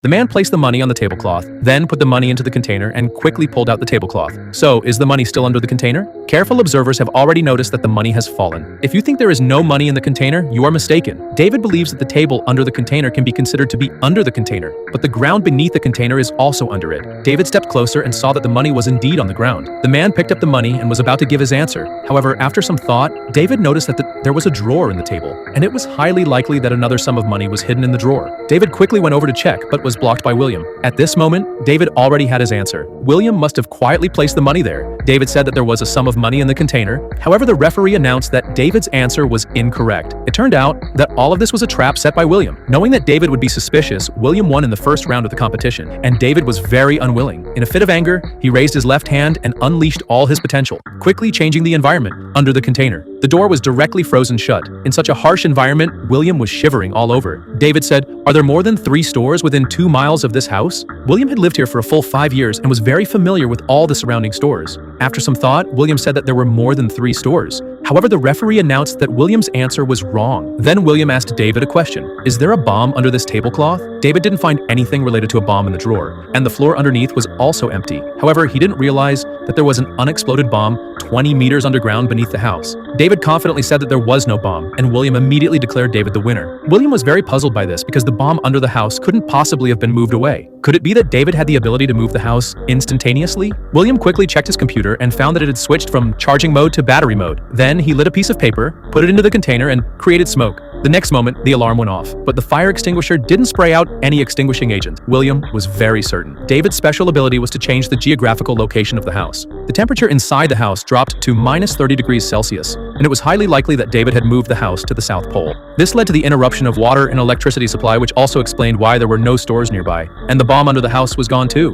The man placed the money on the tablecloth, then put the money into the container and quickly pulled out the tablecloth. So, is the money still under the container? Careful observers have already noticed that the money has fallen. If you think there is no money in the container, you are mistaken. David believes that the table under the container can be considered to be under the container, but the ground beneath the container is also under it. David stepped closer and saw that the money was indeed on the ground. The man picked up the money and was about to give his answer. However, after some thought, David noticed that there was a drawer in the table, and it was highly likely that another sum of money was hidden in the drawer. David quickly went over to check, but was blocked by William. At this moment, David already had his answer. William must have quietly placed the money there. David said that there was a sum of money in the container. However, the referee announced that David's answer was incorrect. It turned out that all of this was a trap set by William. Knowing that David would be suspicious, William won in the first round of the competition, and David was very unwilling. In a fit of anger, he raised his left hand and unleashed all his potential, quickly changing the environment under the container. The door was directly frozen shut. In such a harsh environment, William was shivering all over. David said, "Are there more than 3 stores within 2 miles of this house?" William had lived here for a full 5 years and was very familiar with all the surrounding stores. After some thought, William said that there were more than 3 stores. However, the referee announced that William's answer was wrong. Then William asked David a question. "Is there a bomb under this tablecloth?" David didn't find anything related to a bomb in the drawer, and the floor underneath was also empty. However, he didn't realize that there was an unexploded bomb 20 meters underground beneath the house. David confidently said that there was no bomb, and William immediately declared David the winner. William was very puzzled by this because the bomb under the house couldn't possibly have been moved away. Could it be that David had the ability to move the house instantaneously? William quickly checked his computer and found that it had switched from charging mode to battery mode. Then he lit a piece of paper, put it into the container, and created smoke. The next moment, the alarm went off, but the fire extinguisher didn't spray out any extinguishing agent. William was very certain. David's special ability was to change the geographical location of the house. The temperature inside the house dropped to -30 degrees Celsius, and it was highly likely that David had moved the house to the South Pole. This led to the interruption of water and electricity supply, which also explained why there were no stores nearby, and the bomb under the house was gone too.